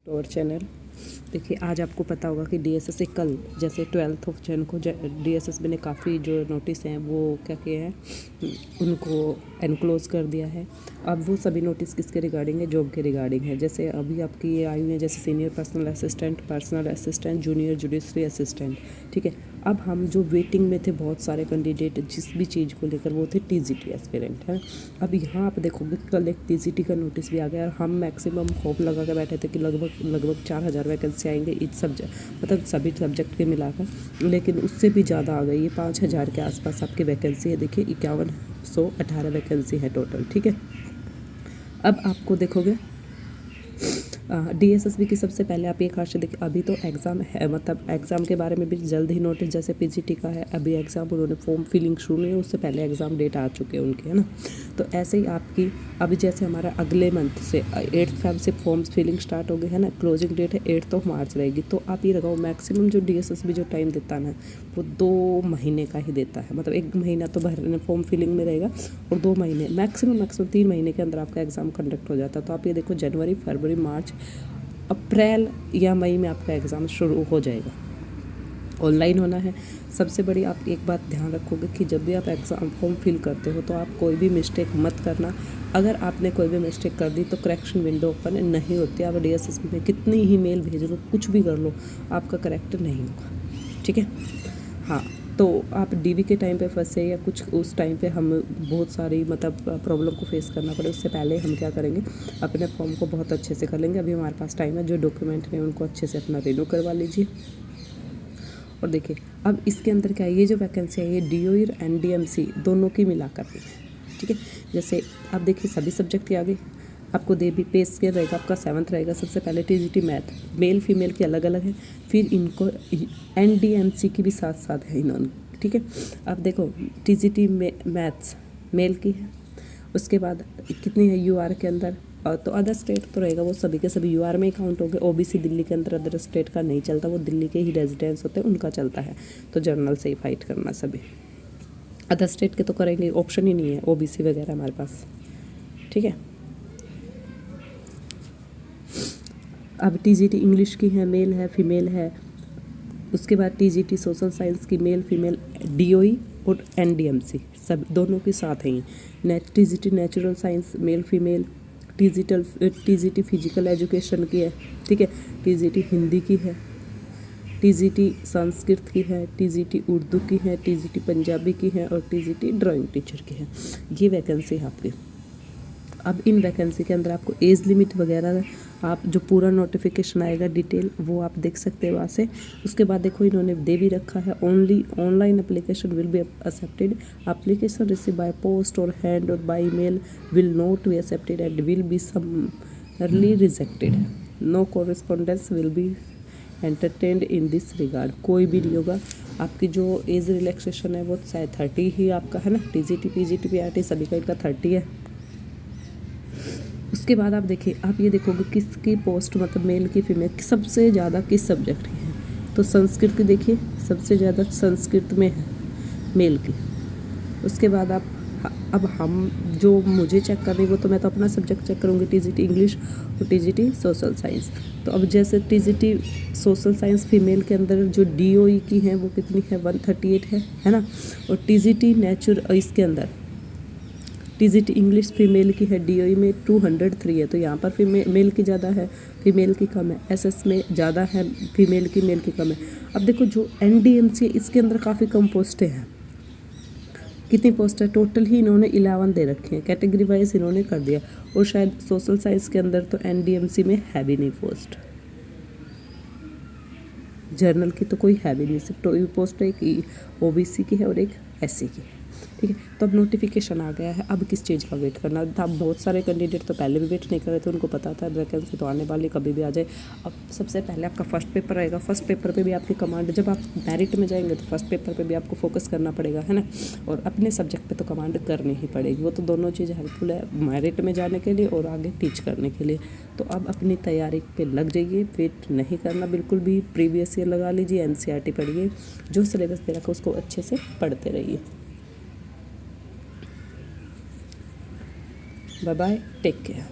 तो और चैनल देखिए, आज आपको पता होगा कि डीएसएस से कल जैसे 12 जन को डीएसएसबी ने काफ़ी जो नोटिस हैं वो क्या किए हैं, उनको एनक्लोज कर दिया है। अब वो सभी नोटिस किसके रिगार्डिंग है? जॉब के रिगार्डिंग है। जैसे अभी आपकी ये आई हुई है जैसे senior personal assistant, junior judiciary assistant, ठीक है। अब हम जो वेटिंग में थे बहुत सारे कैंडिडेट जिस भी चीज़ को लेकर, वो थे टीजीटी एस्पिरेंट है। अब यहाँ आप देखोगे कल एक टीजीटी का नोटिस भी आ गया और हम मैक्सिमम होप लगा के बैठे थे कि लगभग 4000 वैकेंसी आएंगे इस सब्जेक्ट, मतलब सभी सब्जेक्ट के मिलाकर, लेकिन उससे भी ज़्यादा आ गई। ये 5000 के आसपास आपकी वैकेंसी है। देखिए 5118 वैकेंसी है टोटल, ठीक है। अब आपको देखोगे डीएसएसबी की सबसे पहले आप ये खासियत देखिए, अभी तो एग्ज़ाम है, मतलब एग्ज़ाम के बारे में भी जल्द ही नोटिस, जैसे पीजीटी का है अभी एग्ज़ाम, उन्होंने फॉर्म फिलिंग शुरू नहीं है, उससे पहले एग्ज़ाम डेट आ चुके हैं उनके, है ना। तो ऐसे ही आपकी अभी जैसे हमारा अगले मंथ से 8 फेब से फॉर्म्स फिलिंग स्टार्ट हो गए, है ना। क्लोजिंग डेट है 8 मार्च रहेगी। तो आप ये लगाओ मैक्सिमम जो डीएसएसबी जो टाइम देता है ना, वो 2 महीने का ही देता है। मतलब 1 महीना तो भरने फॉर्म फिलिंग में रहेगा और 2 महीने मैक्सिमम 3 महीने के अंदर आपका एग्ज़ाम कंडक्ट हो जाता है। तो आप ये देखो जनवरी, फरवरी, मार्च, अप्रैल या मई में आपका एग्ज़ाम शुरू हो जाएगा। ऑनलाइन होना है। सबसे बड़ी आप एक बात ध्यान रखोगे कि जब भी आप एग्ज़ाम फॉर्म फिल करते हो तो आप कोई भी मिस्टेक मत करना। अगर आपने कोई भी मिस्टेक कर दी तो करेक्शन विंडो ओपन नहीं होती। आप डीएसएसबी में कितनी ही मेल भेज लो, कुछ भी कर लो, आपका करेक्ट नहीं होगा, ठीक है। हाँ, तो आप डीवी के टाइम पे फंसे या कुछ उस टाइम पे हम बहुत सारी मतलब प्रॉब्लम को फेस करना पड़े, उससे पहले हम क्या करेंगे, अपने फॉर्म को बहुत अच्छे से कर लेंगे। अभी हमारे पास टाइम है, जो डॉक्यूमेंट हैं उनको अच्छे से अपना रिन्यू करवा लीजिए। और देखिए अब इसके अंदर क्या है, ये जो वैकेंसी है ये डीओई और एनडीएमसी दोनों की मिलाकर भी है, ठीक है। जैसे आप देखिए सभी सब्जेक्ट की आगे आपको दे भी पे स्केल रहेगा, आपका 7th रहेगा। सबसे पहले टीजीटी मैथ मेल फीमेल की अलग अलग है, फिर इनको एनडीएमसी की भी साथ साथ है इन्होंने, ठीक है। अब देखो टीजीटी मैथ्स मेल की है, उसके बाद कितनी है यूआर के अंदर, और तो अदर स्टेट तो रहेगा, वो सभी के सभी यूआर में ही काउंट हो गए। ओबीसी दिल्ली के अंदर अदर स्टेट का नहीं चलता, वो दिल्ली के ही रेजिडेंट्स होते हैं उनका चलता है। तो जर्नल से ही फाइट करना सभी, अदर स्टेट के तो करेंगे, ऑप्शन ही नहीं है ओबीसी वगैरह हमारे पास, ठीक है। अब टीजीटी इंग्लिश की है, मेल है फीमेल है। उसके बाद टीजीटी सोशल साइंस की मेल फीमेल, डीओई और एनडीएमसी सब दोनों के साथ हैं। TGT natural science male female, TGT physical education की है, ठीक है। टीजीटी हिंदी की है, टीजीटी संस्कृत की है, टीजीटी उर्दू की है, टीजीटी पंजाबी की है और टीजीटी ड्राइंग टीचर की है। ये वैकेंसी है आपकी। अब इन वैकेंसी के अंदर आपको एज लिमिट वगैरह, आप जो पूरा नोटिफिकेशन आएगा डिटेल वो आप देख सकते हैं वहाँ से। उसके बाद देखो इन्होंने दे भी रखा है, only online application will be accepted, application receive by post और हैंड और by mail will not be accepted and will be summarily rejected, no correspondence will be entertained in this regard. कोई भी नहीं होगा। आपकी जो एज रिलैक्सेशन है वो शायद 30 ही आपका है ना, टीजीटी पीजीटी पीआरटी सभी का इनका 30 है। उसके बाद आप देखिए, आप ये देखोगे किसकी पोस्ट मतलब मेल की फीमेल सबसे ज़्यादा किस सब्जेक्ट की है, तो संस्कृत की देखिए सबसे ज़्यादा संस्कृत में है मेल की। उसके बाद आप अब हम जो मुझे चेक कर रही वो तो मैं तो अपना सब्जेक्ट चेक करूँगी, टीजीटी इंग्लिश और टीजीटी सोशल साइंस। तो अब जैसे टीजीटी सोशल साइंस फीमेल के अंदर जो डीओई की है वो कितनी है, 138 है ना। और टीजीटी नेचुरल इसके अंदर टीजीटी इंग्लिश फीमेल की है डीओई में 203 है, तो यहाँ पर फीमेल की ज़्यादा है, फीमेल की कम है। एसएस में ज़्यादा है फीमेल की, मेल की कम है। अब देखो जो एनडीएमसी इसके अंदर काफ़ी कम पोस्टें हैं। कितनी पोस्ट है टोटल ही इन्होंने 11 दे रखे हैं, कैटेगरी वाइज इन्होंने कर दिया। और शायद सोशल साइंस के अंदर तो एनडीएमसी में है भी नहीं पोस्ट, जर्नल की तो कोई है भी नहीं, सिर्फ 2 पोस्ट है, एक ओबीसी की है और एक एससी की, ठीक है। तो अब नोटिफिकेशन आ गया है, अब किस चीज़ का वेट करना था। बहुत सारे कैंडिडेट तो पहले भी वेट नहीं कर रहे थे, उनको पता था वैकेंसी तो आने वाली कभी भी आ जाए। अब सबसे पहले आपका फर्स्ट पेपर रहेगा, फर्स्ट पेपर पे भी आपकी कमांड, जब आप मेरिट में जाएंगे तो फर्स्ट पेपर पे भी आपको फोकस करना पड़ेगा, है ना। और अपने सब्जेक्ट पे तो कमांड करनी ही पड़ेगी, वो तो दोनों चीज़ हेल्पफुल है मेरिट में जाने के लिए और आगे टीच करने के लिए। तो अब अपनी तैयारी पे लग जाइए, वेट नहीं करना बिल्कुल भी। प्रीवियस ईयर लगा लीजिए, एनसीईआरटी पढ़िए, जो सिलेबस दे रखा है उसको अच्छे से पढ़ते रहिए। Bye bye, take care.